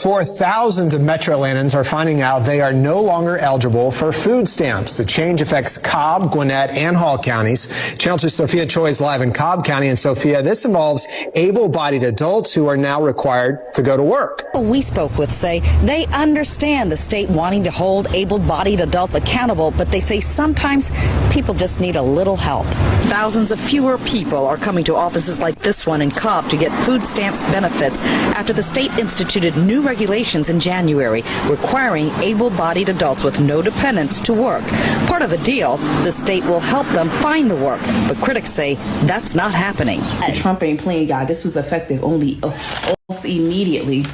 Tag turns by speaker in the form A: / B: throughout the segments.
A: For thousands of Metro Atlantans are finding out they are no longer eligible for food stamps. The change affects Cobb, Gwinnett, and Hall counties. Channel 2 Sophia Choi is live in Cobb County. And Sophia, this involves able-bodied adults who are now required to go to work.
B: We spoke with say they understand the state wanting to hold able-bodied adults accountable, but they say sometimes people just need a little help. Thousands of fewer people are coming to offices like this one in Cobb to get food stamps benefits after the state instituted new regulations in January requiring able-bodied adults with no dependents to work. Part of the deal, the state will help them find the work, but critics say that's not happening.
C: Trump ain't playing, y'all. This was effective only almost immediately.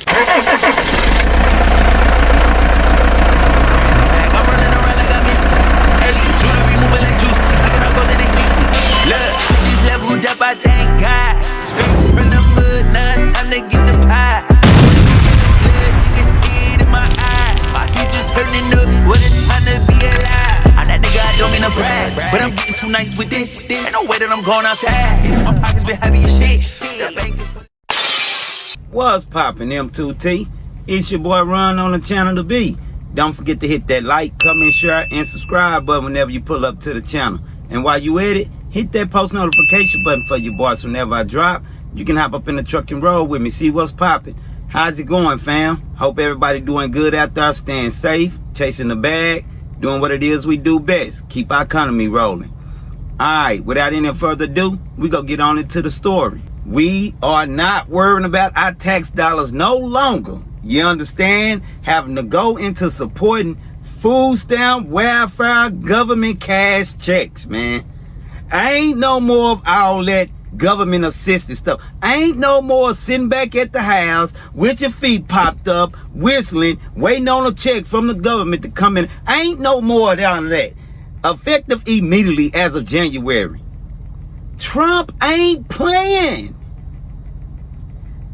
D: I thank God. Straight from the mud, now it's time to get the pie. Blood, you can see it in my eyes. My future turning up, what it's time to be alive. I'm that nigga, I don't mean to brag, but I'm getting too nice with this. Ain't no way that I'm going outside. My pockets been heavy as shit.
E: What's poppin', M2T? It's your boy Ron on the channel to be. Don't forget to hit that like, comment, share, and subscribe button whenever you pull up to the channel. And while you at it, hit that post notification button for you boys whenever I drop. You can hop up in the truck and roll with me, see what's popping. How's it going, fam? Hope everybody doing good out there, staying safe, chasing the bag, doing what it is we do best, keep our economy rolling. Alright, without any further ado, we gonna get on into the story. We are not worrying about our tax dollars no longer. You understand? Having to go into supporting food stamp, welfare, government cash checks, man. I ain't no more of all that government assistance stuff. I ain't no more sitting back at the house with your feet popped up, whistling, waiting on a check from the government to come in. I ain't no more down to that. Effective immediately as of January. Trump ain't playing.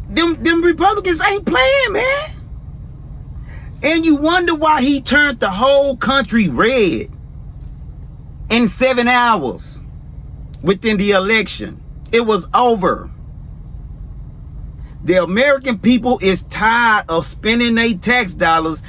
E: Them Republicans ain't playing, man. And you wonder why he turned the whole country red in 7 hours. Within the election, it was over. The American people is tired of spending their tax dollars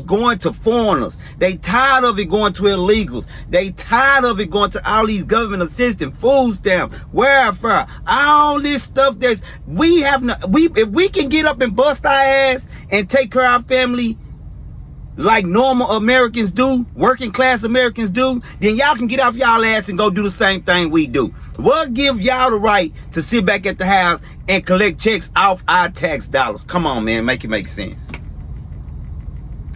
E: going to foreigners. They tired of it going to illegals. They tired of it going to all these government assistance, food stamps, welfare, all this stuff that's if we can get up and bust our ass and take care of our family like normal Americans do, working class Americans do, then y'all can get off y'all ass and go do the same thing we do. What give y'all the right to sit back at the house and collect checks off our tax dollars? Come on, man, make it make sense.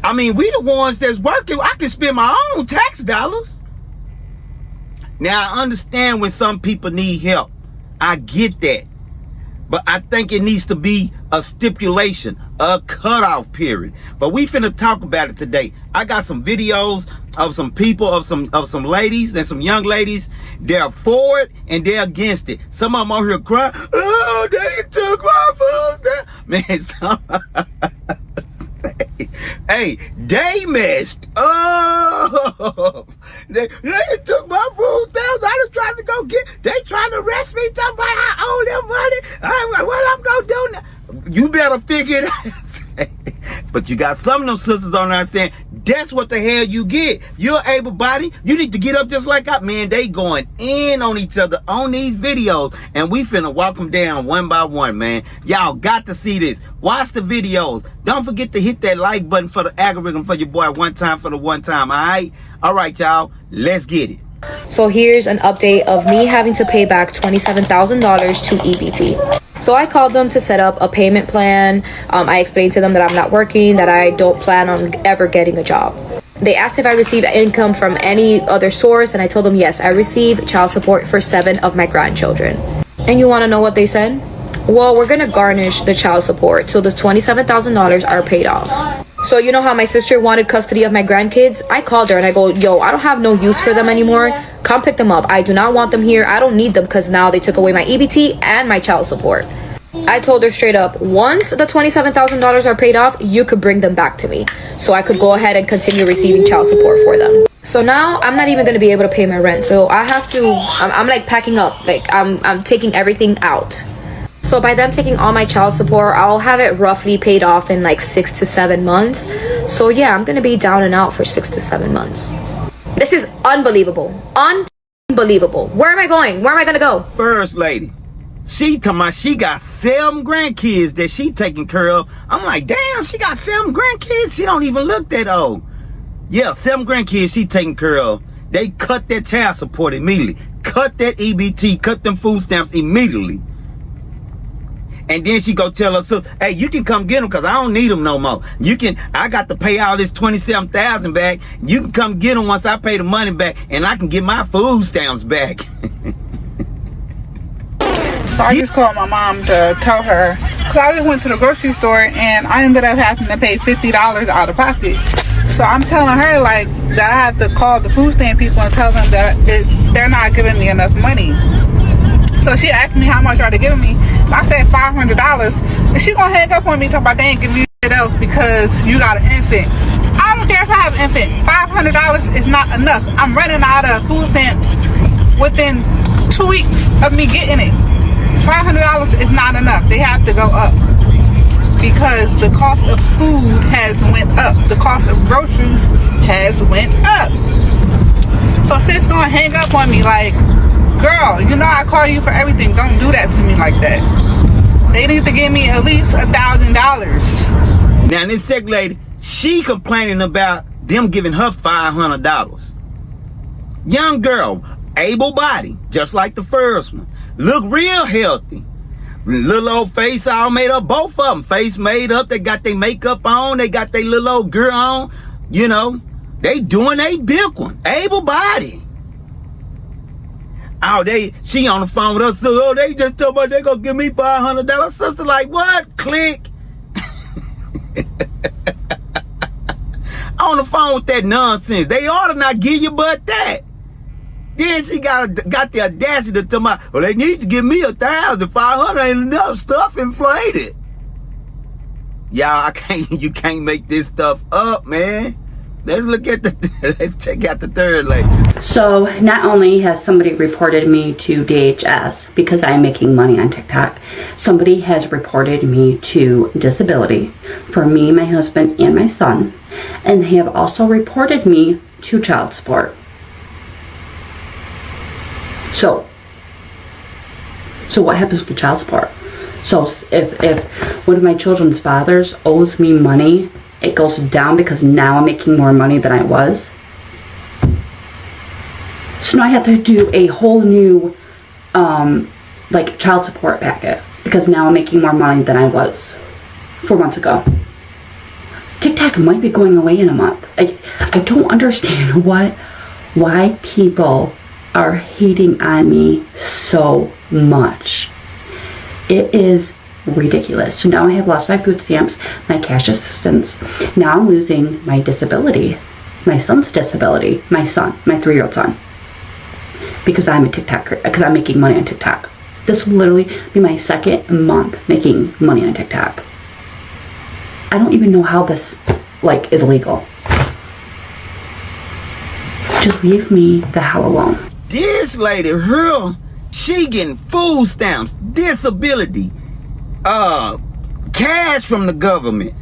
E: I mean, we the ones that's working. I can spend my own tax dollars. Now, I understand when some people need help. I get that. But I think it needs to be a stipulation, a cutoff period. But we finna talk about it today. I got some videos of some people, of some ladies and some young ladies. They're for it and they're against it. Some of them out here crying, oh, they took my food. Man, hey, they messed up. They took my food stamps. I was trying to go get. They trying to arrest me. Talking about I owe them money. What I'm gonna do now? You better figure it out. But you got some of them sisters on there saying that's what the hell you get. You're able-bodied. You need to get up just like I. Man, they going in on each other on these videos, and we finna walk them down one by one, man. Y'all got to see this. Watch the videos. Don't forget to hit that like button for the algorithm for your boy one time for the one time. All right, y'all. Let's get it.
F: So here's an update of me having to pay back $27,000 to EBT. So I called them to set up a payment plan. I explained to them that I'm not working, that I don't plan on ever getting a job. They asked if I receive income from any other source, and I told them yes, I receive child support for 7 of my grandchildren. And you want to know what they said? Well, we're gonna garnish the child support till the $27,000 are paid off. So you know how my sister wanted custody of my grandkids? I called her and I go, yo, I don't have no use for them anymore. Come pick them up. I do not want them here. I don't need them because now they took away my EBT and my child support. I told her straight up, once the $27,000 are paid off, you could bring them back to me. So I could go ahead and continue receiving child support for them. So now I'm not even going to be able to pay my rent. So I have to, I'm like packing up. Like I'm taking everything out. So by them taking all my child support, I'll have it roughly paid off in like 6 to 7 months. So yeah, I'm gonna be down and out for 6 to 7 months. This is unbelievable. Unbelievable. Where am I going? Where am I gonna go?
E: First lady, she talking about she got 7 grandkids that she taking care of. I'm like, damn, she got 7 grandkids? She don't even look that old. Yeah, 7 grandkids she taking care of. They cut that child support immediately. Cut that EBT, cut them food stamps immediately. And then she go tell her sister, hey, you can come get them because I don't need them no more. I got to pay all this $27,000 back. You can come get them once I pay the money back and I can get my food stamps back.
G: So I just called my mom to tell her, because I just went to the grocery store and I ended up having to pay $50 out of pocket. So I'm telling her like that I have to call the food stamp people and tell them that they're not giving me enough money. So she asked me how much are they giving me. I said $500. And she gonna hang up on me talking about they ain't giving you shit else because you got an infant. I don't care if I have an infant. $500 is not enough. I'm running out of food stamps within 2 weeks of me getting it. $500 is not enough. They have to go up because the cost of food has went up. The cost of groceries has went up. So sis gonna hang up on me like, girl, you know I call you for everything. Don't do that to me like that. They need to give me at least $1,000.
E: Now this second lady, she complaining about them giving her $500. Young girl, able body, just like the first one. Look real healthy. Little old face all made up, both of them. Face made up, they got their makeup on, they got their little old girl on. You know, they doing a big one. Able body. Oh, she on the phone with us. So, oh, they just told me they gonna give me $500. Sister, like, what? Click. On the phone with that nonsense. They ought to not give you but that. Then she got the audacity to tell me, well, they need to give me $1,500. Ain't enough, stuff inflated. Y'all, you can't make this stuff up, man. Let's check out the third lady.
H: So not only has somebody reported me to DHS because I'm making money on TikTok, somebody has reported me to disability for me, my husband, and my son. And they have also reported me to child support. So what happens with the child support? So if one of my children's fathers owes me money, it goes down because now I'm making more money than I was. So now I have to do a whole new like child support packet because now I'm making more money than I was 4 months ago. TikTok might be going away in a month. I don't understand why people are hating on me so much. It is ridiculous. So now I have lost my food stamps, my cash assistance. Now I'm losing my disability, my son's disability, my 3-year-old son, because I'm a TikToker, because I'm making money on TikTok. This will literally be my 2nd month making money on TikTok. I don't even know how this is legal. Just leave me the hell alone.
E: This lady, her, she getting food stamps, disability, cash from the government,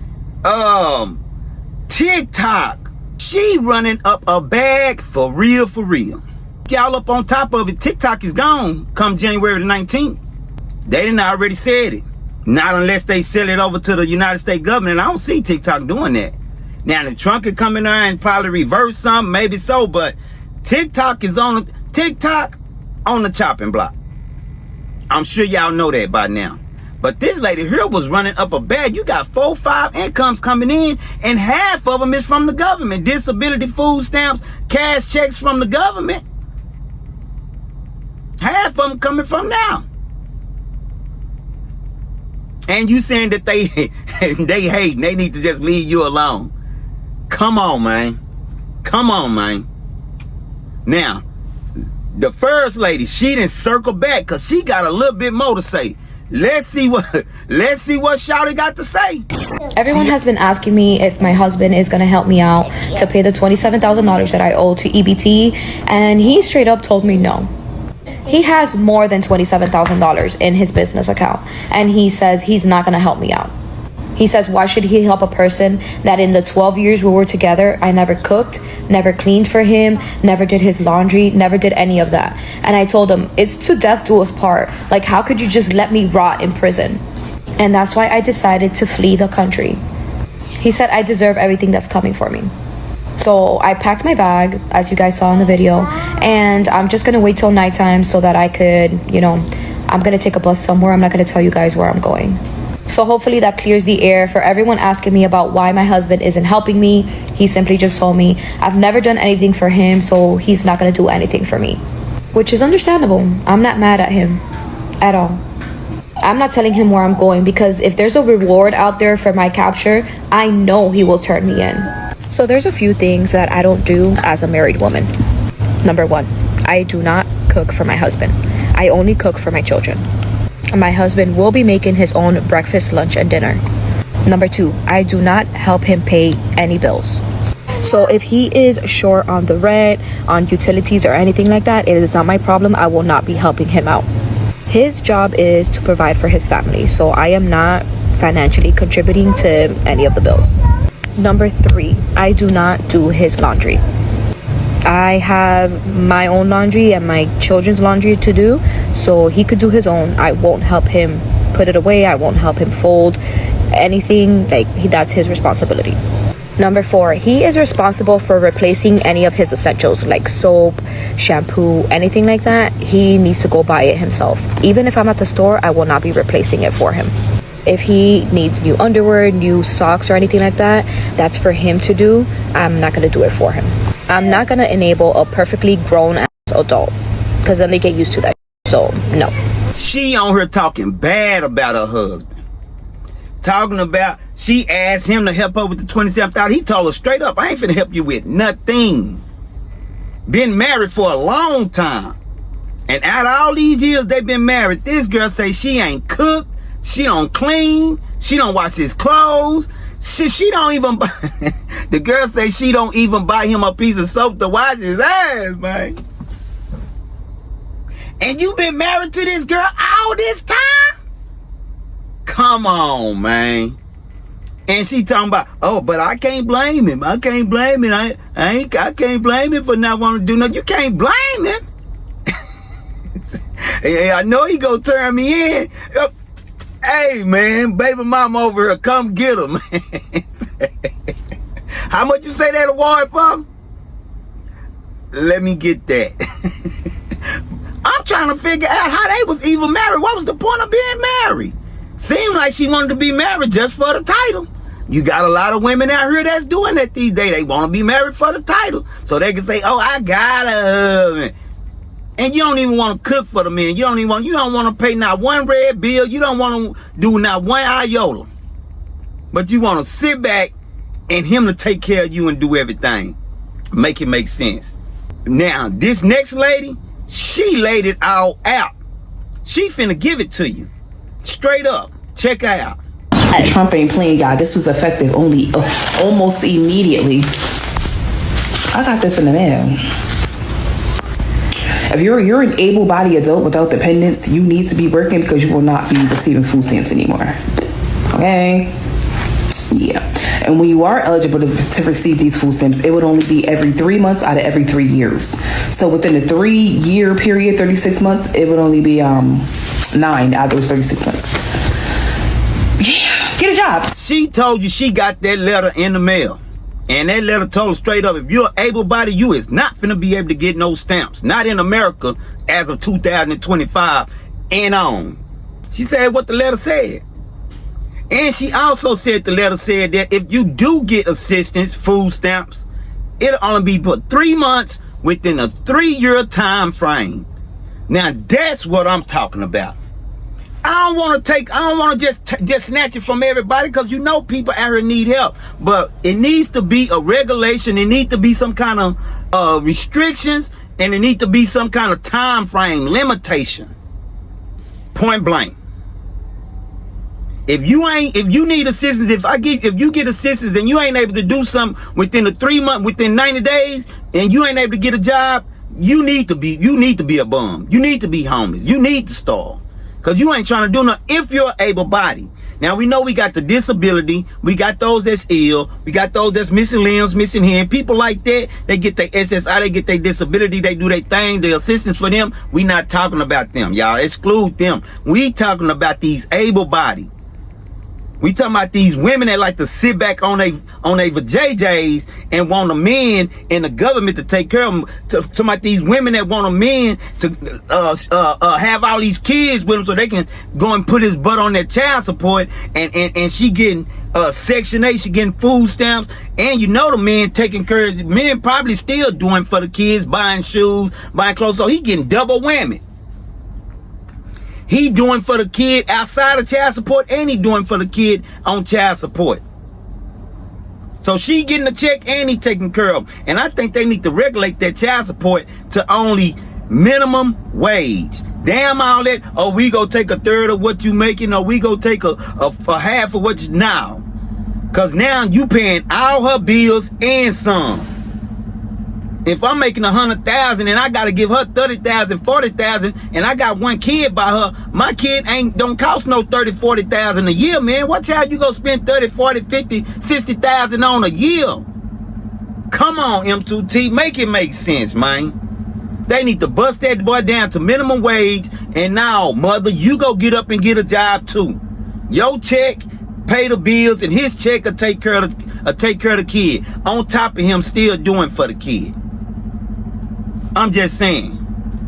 E: TikTok. She running up a bag for real, for real. Y'all up on top of it. TikTok is gone come January the 19th. They didn't already said it. Not unless they sell it over to the United States government. And I don't see TikTok doing that. Now the Trump could come in there and probably reverse something, maybe so, but TikTok is on the chopping block. I'm sure y'all know that by now. But this lady here was running up a bag. You got 4 or 5 incomes coming in, and half of them is from the government. Disability, food stamps, cash checks from the government. Half of them coming from now. And you saying that they hating, they need to just leave you alone. Come on, man. Come on, man. Now, the first lady, she didn't circle back because she got a little bit more to say. Let's see what Shawty got to say.
F: Everyone has been asking me if my husband is going to help me out to pay the $27,000 that I owe to EBT, and he straight up told me no. He has more than $27,000 in his business account, and he says he's not going to help me out. He says, why should he help a person that in the 12 years we were together, I never cooked, never cleaned for him, never did his laundry, never did any of that. And I told him, it's to death do us part. Like, how could you just let me rot in prison? And that's why I decided to flee the country. He said, I deserve everything that's coming for me. So I packed my bag, as you guys saw in the video, and I'm just gonna wait till nighttime so that I could, you know, I'm gonna take a bus somewhere. I'm not gonna tell you guys where I'm going. So hopefully that clears the air for everyone asking me about why my husband isn't helping me. He simply just told me I've never done anything for him, so he's not gonna do anything for me, which is understandable. I'm not mad at him at all. I'm not telling him where I'm going because if there's a reward out there for my capture, I know he will turn me in. So there's a few things that I don't do as a married woman. Number one, I do not cook for my husband. I only cook for my children. My husband will be making his own breakfast, lunch, and dinner. Number two, I do not help him pay any bills. So if he is short on the rent, on utilities, or anything like that, it is not my problem. I will not be helping him out. His job is to provide for his family, so I am not financially contributing to any of the bills. Number three, I do not do his laundry. I have my own laundry and my children's laundry to do, so he could do his own. I won't help him put it away. I won't help him fold anything. That's his responsibility. Number four, he is responsible for replacing any of his essentials like soap, shampoo, anything like that. He needs to go buy it himself. Even if I'm at the store, I will not be replacing it for him. If he needs new underwear, new socks, or anything like that, that's for him to do. I'm not going to do it for him. I'm not going to enable a perfectly grown-ass adult because then they get used to that. So, no.
E: She on her talking bad about her husband. Talking about, she asked him to help her with the $27,000. He told her straight up, I ain't finna help you with nothing. Been married for a long time. And out of all these years they've been married, this girl say she ain't cooked. She don't clean. She don't wash his clothes. She don't even buy, the girl say she don't even buy him a piece of soap to wash his ass, man. And you been married to this girl all this time? Come on, man. And she talking about, oh, but I can't blame him. I can't blame him. I can't blame him for not wanting to do nothing. You can't blame him. I know he gonna turn me in. Hey, man, baby mama over here, come get him, man. How much you say that award for? Let me get that. I'm trying to figure out how they was even married. What was the point of being married? Seemed like she wanted to be married just for the title. You got a lot of women out here that's doing that these days. They want to be married for the title. So they can say, oh, I got a husband. And you don't even want to cook for the men. You don't want to pay not one red bill. You don't want to do not one iota. But you want to sit back and him to take care of you and do everything. Make it make sense. Now, this next lady, she laid it all out. She finna give it to you. Straight up. Check her out.
C: Trump ain't playing, y'all. This was effective only almost immediately. I got this in the mail. If you're an able-bodied adult without dependents, you need to be working because you will not be receiving food stamps anymore. Okay? Yeah. And when you are eligible to receive these food stamps, it would only be every 3 months out of every 3 years. So within a 3-year period, 36 months, it would only be 9 out of those 36 months. Yeah. Get a job.
E: She told you she got that letter in the mail. And that letter told her straight up, if you're able-bodied, you is not finna be able to get no stamps. Not in America as of 2025 and on. She said what the letter said. And she also said the letter said that if you do get assistance, food stamps, it'll only be for 3 months within a 3-year time frame. Now that's what I'm talking about. I don't want to just snatch it from everybody because you know people out here need help. But it needs to be a regulation. It needs to be some kind of restrictions, and it needs to be some kind of time frame limitation. Point blank. If you need assistance, if you get assistance and you ain't able to do something within the 3 months, within 90 days, and you ain't able to get a job, you need to be a bum. You need to be homeless. You need to starve. Because you ain't trying to do nothing if you're able-bodied. Now, we know we got the disability. We got those that's ill. We got those that's missing limbs, missing hand. People like that, they get their SSI, they get their disability, they do their thing, the assistance for them. We not talking about them, y'all. Exclude them. We talking about these able-bodied. We talking about these women that like to sit back on they vajayjays and want a man in the government to take care of them. Talking about these women that want a man to have all these kids with them so they can go and put his butt on their child support, and she getting Section 8, she getting food stamps, and you know the man taking care of the men probably still doing for the kids, buying shoes, buying clothes, so he getting double whammy. He doing for the kid outside of child support, and he doing for the kid on child support. So she getting a check and he taking care of. And I think they need to regulate that child support to only minimum wage. Damn all that, oh, we go take a third of what you making, or we go take a half of what you now. Cause now you paying all her bills and some. If I'm making 100,000 and I gotta give her 30,000, 40,000, and I got one kid by her, my kid don't cost no 30, 40,000 a year, man. What child you gonna spend 30, 40, 50, 60,000 on a year? Come on, M2T, make it make sense, man. They need to bust that boy down to minimum wage, and now, mother, you go get up and get a job too. Your check, pay the bills, and his check will take care of the kid. On top of him still doing for the kid. I'm just saying.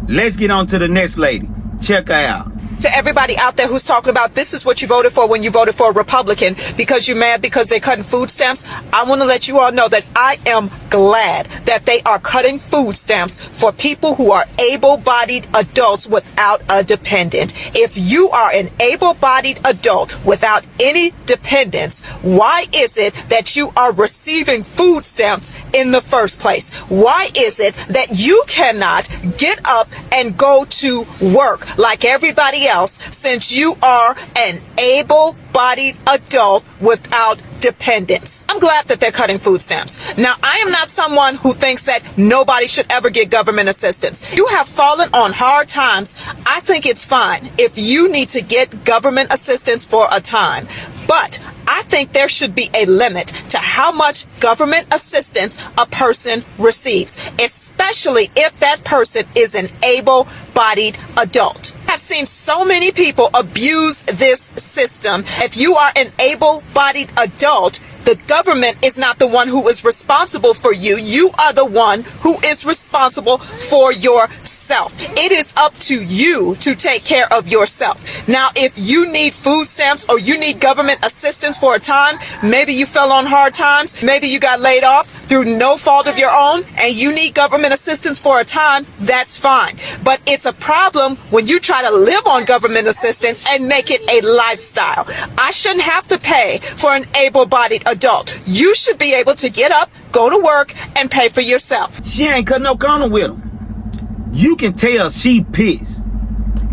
E: Let's get on to the next lady. Check her out.
I: To everybody out there who's talking about this is what you voted for when you voted for a Republican because you're mad because they're cutting food stamps, I want to let you all know that I am glad that they are cutting food stamps for people who are able-bodied adults without a dependent. If you are an able-bodied adult without any dependents, why is it that you are receiving food stamps in the first place? Why is it that you cannot get up and go to work like everybody else since you are an able-bodied adult without dependents? I'm glad that they're cutting food stamps. Now, I am not someone who thinks that nobody should ever get government assistance. You have fallen on hard times. I think it's fine if you need to get government assistance for a time. But I think there should be a limit to how much government assistance a person receives, especially if that person is an able-bodied adult. I've seen so many people abuse this system. If you are an able-bodied adult, the government is not the one who is responsible for you. You are the one who is responsible for yourself. It is up to you to take care of yourself. Now, if you need food stamps or you need government assistance for a time, maybe you fell on hard times, maybe you got laid off through no fault of your own, and you need government assistance for a time, that's fine. But it's a problem when you try to live on government assistance and make it a lifestyle. I shouldn't have to pay for an able-bodied adult. You should be able to get up, go to work, and pay for yourself.
E: She ain't cut no corner with him. You can tell she pissed.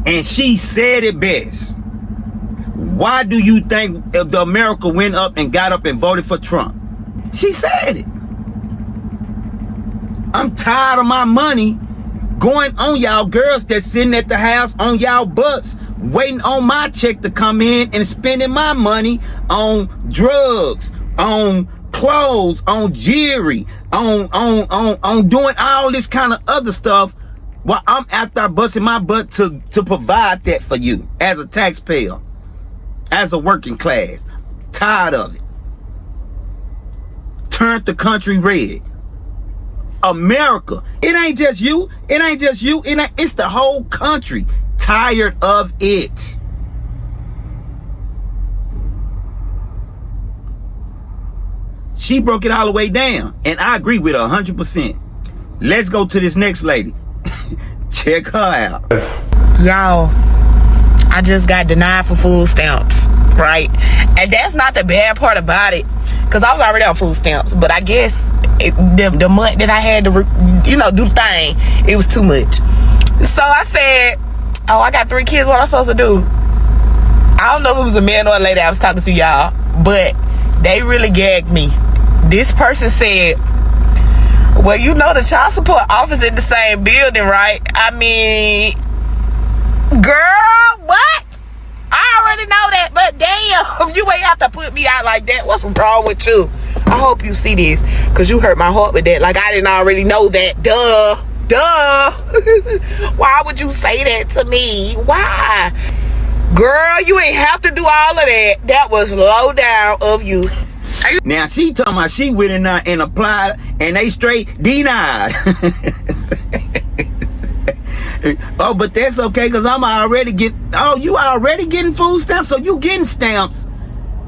E: And she said it best. Why do you think if the America went up and got up and voted for Trump? She said it. I'm tired of my money going on y'all girls that's sitting at the house on y'all butts waiting on my check to come in and spending my money on drugs, on clothes, on jewelry, on doing all this kind of other stuff while I'm out there busting my butt to provide that for you as a taxpayer, as a working class. Tired of it. Turned the country red. America. It ain't just you. It ain't just you. It's the whole country. Tired of it. She broke it all the way down. And I agree with her 100%. Let's go to this next lady. Check her out.
J: Y'all, I just got denied for food stamps, right? And that's not the bad part about it, because I was already on food stamps. But I guess the month that I had to, do the thing, it was too much. So I said, oh, I got 3 kids. What am I supposed to do? I don't know if it was a man or a lady I was talking to, y'all, but they really gagged me. This person said, Well, you know the child support office in the same building, right? I mean, girl, what? I already know that, but damn, you ain't have to put me out like that. What's wrong with you? I hope you see this, because you hurt my heart with that. Like, I didn't already know that. Duh. Why would you say that to me? Why? Girl, you ain't have to do all of that. That was low down of you.
E: Now she talking about she went in there and applied and they straight denied. Oh, but that's okay, because I'm already getting, you already getting food stamps, so you getting stamps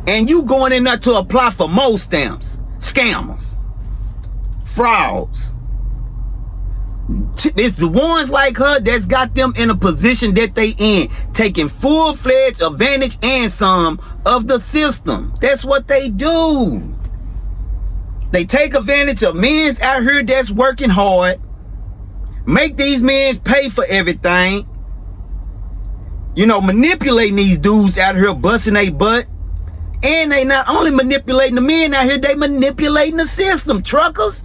E: and you going in there to apply for more stamps. Scammers. Frauds. It's the ones like her that's got them in a position that they in, taking full-fledged advantage and some of the system. That's what they do. They take advantage of men out here that's working hard, make these men pay for everything, you know, manipulating these dudes out here busting their butt. And they not only manipulating the men out here, they manipulating the system. Truckers,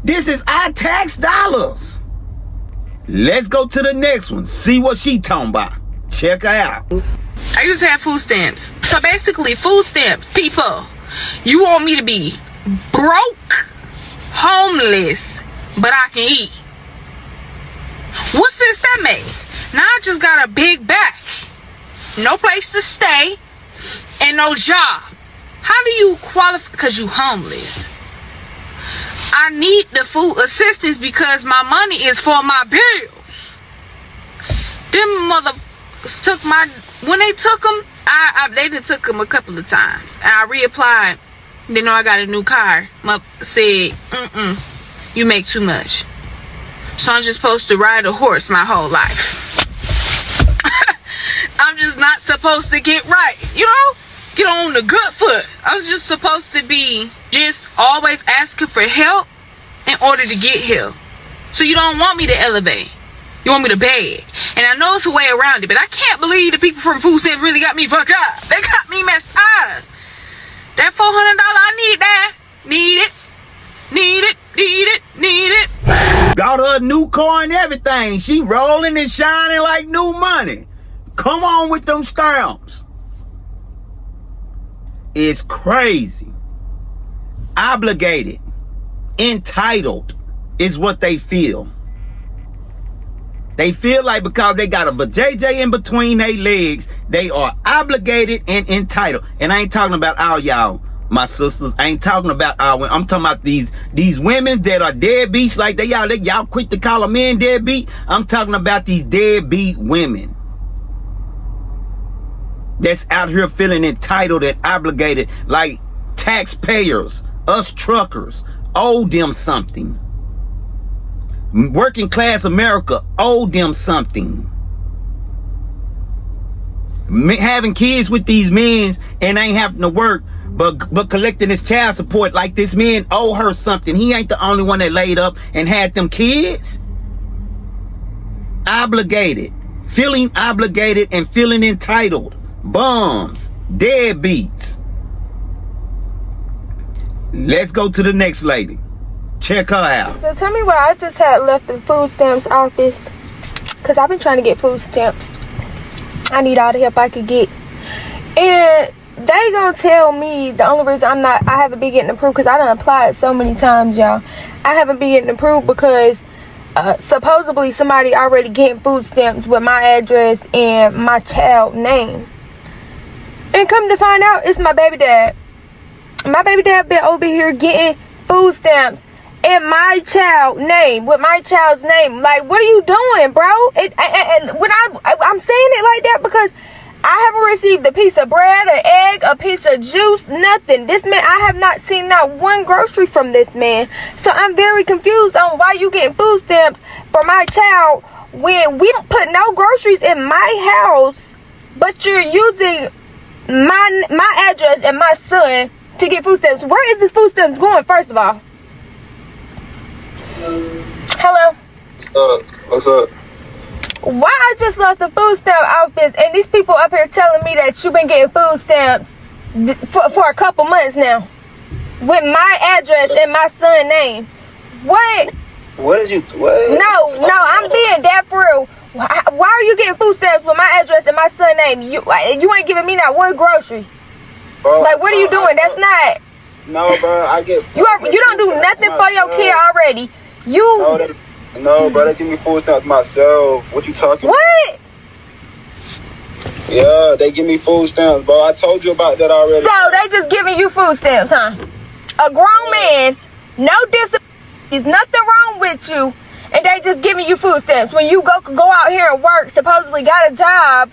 E: this is our tax dollars. Let's go to the next one. See what she talking about. Check her out.
K: I used to have food stamps. So basically, food stamps, people, you want me to be broke, homeless, but I can eat. What sense that made? Now I just got a big back, no place to stay, and no job. How do you qualify? Because you homeless. I need the food assistance because my money is for my bills. Them motherfuckers took my, when they took them, they done took them a couple of times. And I reapplied. They know I got a new car. Said, you make too much. So I'm just supposed to ride a horse my whole life. I'm just not supposed to get right, you know? Get on the good foot. I was just supposed to be just always asking for help in order to get help. So you don't want me to elevate. You want me to beg. And I know it's a way around it, but I can't believe the people from food stamps really got me fucked up. They got me messed up. That $400, I need that. Need it. Need it. Need it. Need it.
E: Got her a new car and everything. She rolling and shining like new money. Come on with them stamps. It's crazy. Obligated, entitled is what they feel. They feel like because they got a vajayjay in between their legs, they are obligated and entitled. And I ain't talking about all y'all, my sisters. I ain't talking about all women. I'm talking about these women that are deadbeats, like y'all quick to call a man deadbeat. I'm talking about these deadbeat women that's out here feeling entitled and obligated, like taxpayers, us truckers, owe them something. Working class America owe them something. Having kids with these men and ain't having to work, but collecting his child support like this man owe her something. He ain't the only one that laid up and had them kids. Obligated, feeling obligated and feeling entitled. Bums, deadbeats. Let's go to the next lady. Check her out.
L: So tell me why I just had left the food stamps office, because I've been trying to get food stamps. I need all the help I could get. And they gonna tell me the only reason I haven't been getting approved, because I done applied so many times, y'all. I haven't been getting approved because supposedly somebody already getting food stamps with my address and my child name. And come to find out, it's my baby dad. My baby dad been over here getting food stamps in my child name, with my child's name. Like, what are you doing, bro? And when I'm saying it like that because I haven't received a piece of bread, an egg, a piece of juice, nothing. This man, I have not seen not one grocery from this man. So I'm very confused on why you getting food stamps for my child when we don't put no groceries in my house, but you're using my address and my son to get food stamps. Where is this food stamps going, first of all? Hello?
M: What's up?
L: Why I just left the food stamp office and these people up here telling me that you've been getting food stamps for a couple months now with my address and my son's name. What?
M: What is you? What?
L: No, I'm being that for real. Why are you getting food stamps with my address and my son's name? You ain't giving me not one grocery.
M: Bro,
L: Like, what are you doing? That's not.
M: No, bro. I get.
L: You don't do nothing for your kid already.
M: No, bro. They give me food stamps myself. What you talking?
L: What?
M: Yeah, they give me food stamps, bro. I told you about that already.
L: So they just giving you food stamps, huh? A grown man, no disabilities, nothing wrong with you, and they just giving you food stamps. When you go out here and work, supposedly got a job,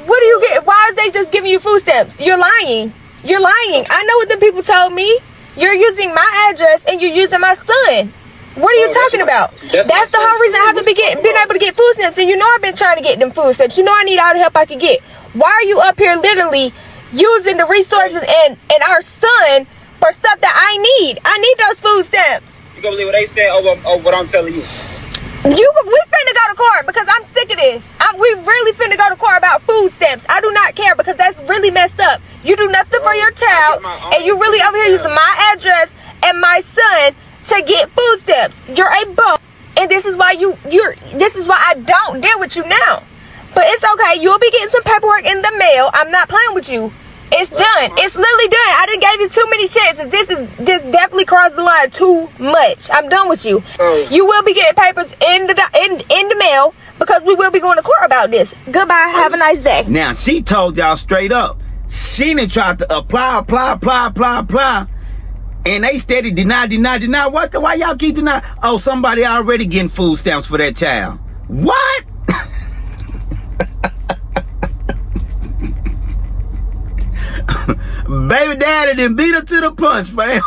L: what do you get? Why is they just giving you food stamps? You're lying. You're lying. I know what the people told me. You're using my address and you're using my son. What are you talking about? That's the whole reason I have to been able to get food stamps. And you know I've been trying to get them food stamps. You know I need all the help I can get. Why are you up here literally using the resources and our son for stuff that I need? I need those food stamps.
M: You gonna believe what they say over what I'm telling you?
L: We finna go to court because I'm sick of this. We really finna go to court about food stamps. I do not care because that's really messed up. You do nothing for your child and you really over here using my address and my son to get food stamps. You're a bum, and this is why this is why I don't deal with you now. But it's okay. You'll be getting some paperwork in the mail. I'm not playing with you. It's done. It's literally done. I done gave you too many chances. This definitely crossed the line too much. I'm done with you. You will be getting papers in the mail because we will be going to court about this. Goodbye. Have a nice day.
E: Now, she told y'all straight up. She done tried to apply. And they steady deny. Why y'all keep denying? Oh, somebody already getting food stamps for that child. What? Baby daddy done beat her to the punch, fam.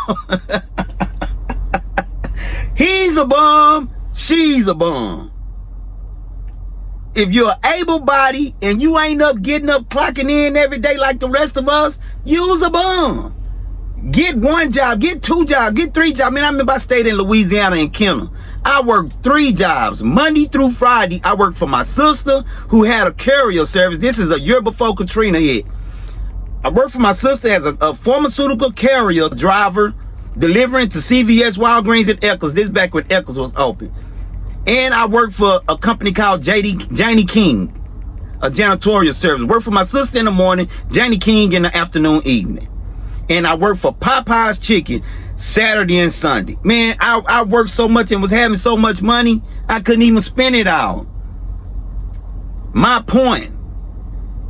E: He's a bum. She's a bum. If you're able-bodied and you ain't getting up, clocking in every day like the rest of us, you's a bum. Get one job, get two jobs, get three jobs. I remember I stayed in Louisiana in Kenner. I worked 3 jobs, Monday through Friday. I worked for my sister who had a carrier service. This is a year before Katrina hit. I worked for my sister as a pharmaceutical carrier driver, delivering to CVS, Walgreens, and Eccles. This back when Eccles was open. And I worked for a company called Janie King, a janitorial service. Worked for my sister in the morning, Janie King in the afternoon, evening. And I worked for Popeye's Chicken Saturday and Sunday. Man, I worked so much and was having so much money, I couldn't even spend it all. My point,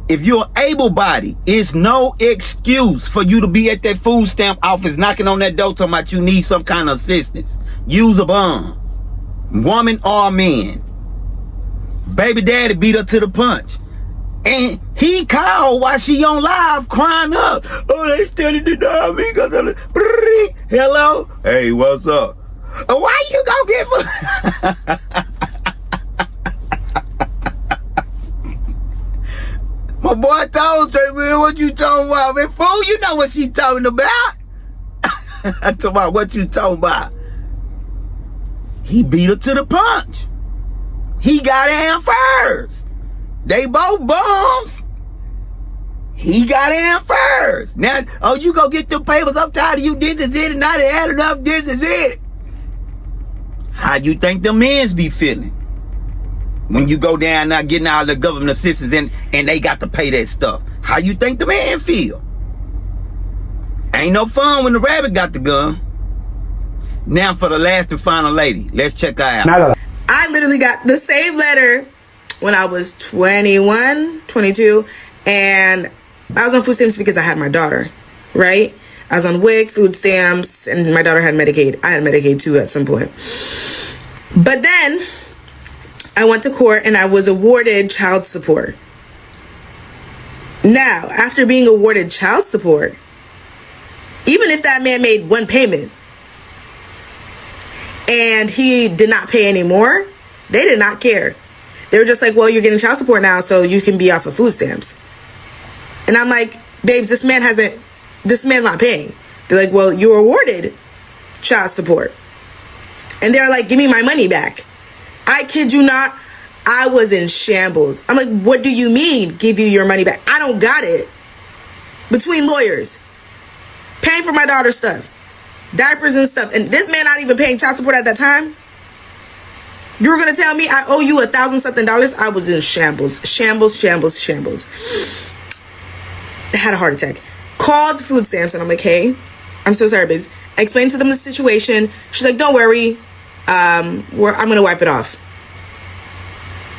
E: if you're able-bodied, it's no excuse for you to be at that food stamp office knocking on that door talking about you need some kind of assistance. Use a bum. Woman or man. Baby daddy beat her to the punch. And he called while she on live crying up. Oh, they steady denying me. Hello? Hey, what's up? Why you gonna get food? My boy told me, man, what you talking about? Man, fool, you know what she talking about. I talking about what you talking about. He beat her to the punch. He got in first. They both bums. He got in first. Now, oh, you go get them papers. I'm tired of you. This is it, and I done had enough. This is it. How you think the men's be feeling when you go down now getting all the government assistance and they got to pay that stuff? How you think the man feel? Ain't no fun when the rabbit got the gun. Now for the last and final lady. Let's check her out.
J: I literally got the same letter when I was 21, 22, and I was on food stamps because I had my daughter, right? I was on WIC, food stamps, and my daughter had Medicaid. I had Medicaid too at some point. But then I went to court and I was awarded child support. Now, after being awarded child support, even if that man made one payment and he did not pay anymore, they did not care. They were just like, well, you're getting child support now, so you can be off of food stamps. And I'm like, babes, this man's not paying. They're like, well, you were awarded child support. And they're like, give me my money back. I kid you not, I was in shambles. I'm like, what do you mean, give you your money back? I don't got it. Between lawyers, paying for my daughter's stuff, diapers and stuff, and this man not even paying child support at that time. You were gonna tell me I owe you $1,000 something? I was in shambles. I had a heart attack. Called food stamps and I'm like, hey, I'm so sorry, babes. I explained to them the situation. She's like, don't worry, I'm gonna wipe it off.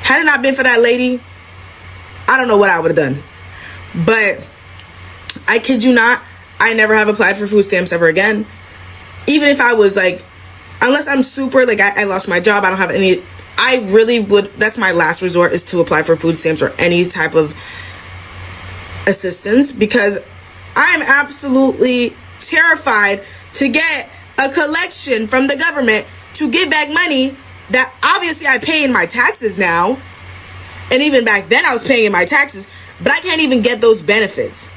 J: Had it not been for that lady, I don't know what I would have done. But I kid you not, I never have applied for food stamps ever again. Even if I was like, unless I'm super, like I lost my job, I don't have any, I really would, that's my last resort, is to apply for food stamps or any type of assistance, because I'm absolutely terrified to get a collection from the government to give back money that obviously I pay in my taxes now. And even back then I was paying in my taxes, but I can't even get those benefits.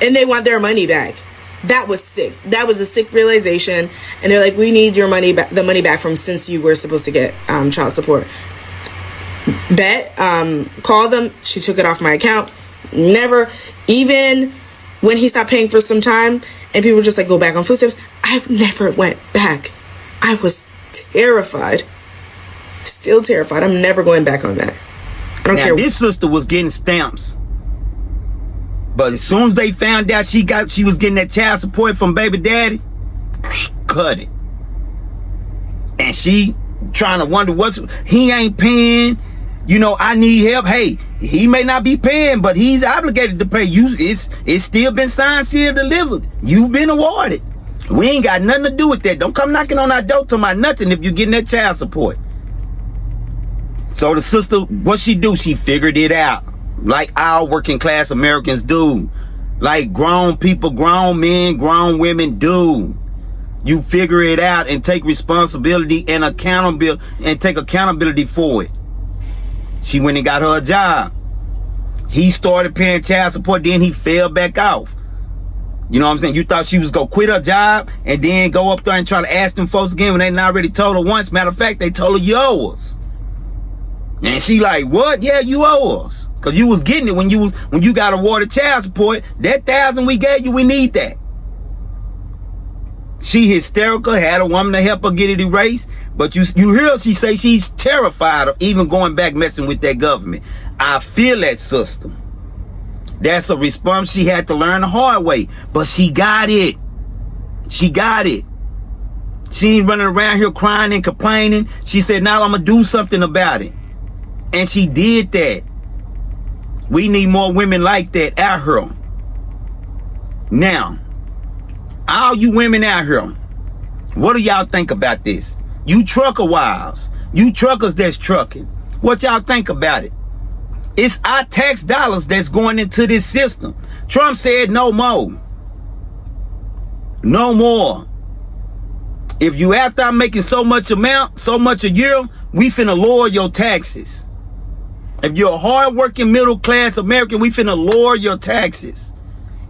J: And they want their money back. That was sick. That was a sick realization. And they're like, we need your money back, the money back from since you were supposed to get child support. Called them. She took it off my account. Never, even when he stopped paying for some time and people were just like, go back on food stamps, I never went back. I was terrified. Still terrified. I'm never going back on that. I don't care.
E: This sister was getting stamps. But as soon as they found out she was getting that child support from baby daddy, cut it. And she trying to wonder he ain't paying. You know, I need help. Hey, he may not be paying, but he's obligated to pay you. It's still been signed, sealed, delivered. You've been awarded. We ain't got nothing to do with that. Don't come knocking on our door talking about nothing if you're getting that child support. So the sister, what she do? She figured it out. Like our working class Americans do. Like grown people, grown men, grown women do. You figure it out and take responsibility and accountability and take accountability for it. She went and got her a job. He started paying child support, then he fell back off. You know what I'm saying? You thought she was gonna quit her job and then go up there and try to ask them folks again when they not already told her once. Matter of fact, they told her you owe us. And she like, what? Yeah, you owe us. Cause you was getting it when you got awarded child support. That $1,000 we gave you, we need that. She hysterical, had a woman to help her get it erased. But you hear her, she say she's terrified of even going back messing with that government. I feel that, sister. That's a response she had to learn the hard way. But she got it. She got it. She ain't running around here crying and complaining. She said, now I'm gonna do something about it. And she did that. We need more women like that out here. Now, all you women out here, what do y'all think about this? You trucker wives, you truckers that's trucking, what y'all think about it? It's our tax dollars that's going into this system. Trump said no more. No more. If you after I'm making so much a year, we finna lower your taxes. If you're a hard-working middle-class American, we finna lower your taxes.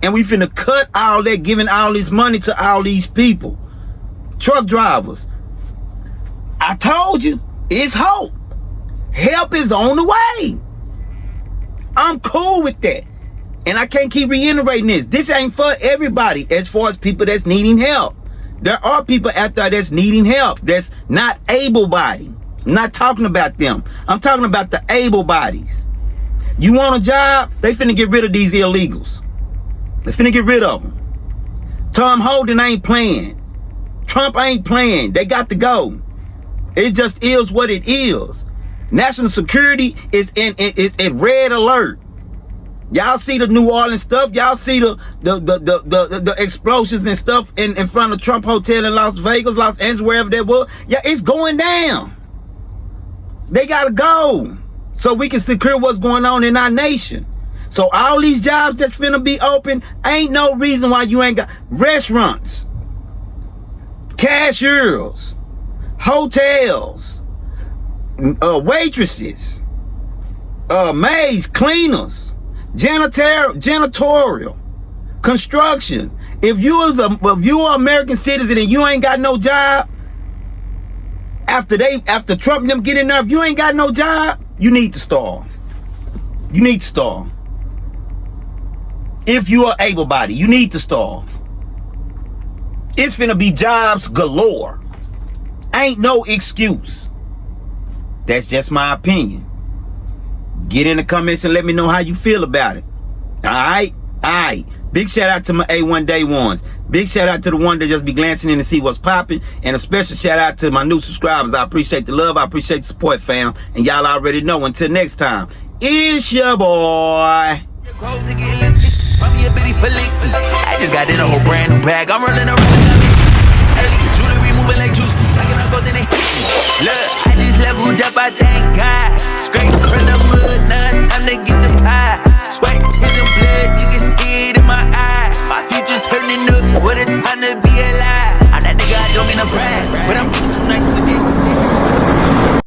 E: And we finna cut all that, giving all this money to all these people. Truck drivers. I told you, it's hope. Help is on the way. I'm cool with that. And I can't keep reiterating this. This ain't for everybody as far as people that's needing help. There are people out there that's needing help, that's not able-bodied. I'm not talking about them. I'm talking about the able bodies. You want a job? They finna get rid of these illegals. They finna get rid of them. Tom Holden ain't playing. Trump ain't playing. They got to go. It just is what it is. National security is in red alert. Y'all see the New Orleans stuff. Y'all see the explosions and stuff in front of Trump Hotel in Las Vegas, Los Angeles, wherever they were. Yeah, it's going down. They gotta go so we can secure what's going on in our nation. So all these jobs that's finna be open, ain't no reason why you ain't got restaurants, cashiers, hotels, waitresses, maids, cleaners, janitorial, construction. If you are an American citizen and you ain't got no job, after Trump and them get in there, if you ain't got no job, you need to starve. You need to starve. If you are able-bodied, you need to starve. It's finna be jobs galore. Ain't no excuse. That's just my opinion. Get in the comments and let me know how you feel about it. Alright? Alright. Big shout out to my A1 Day ones. Big shout out to the one that just be glancing in to see what's popping. And a special shout out to my new subscribers. I appreciate the love. I appreciate the support, fam. And y'all already know. Until next time, it's your boy.
D: I just got in a whole brand new bag. I'm running around.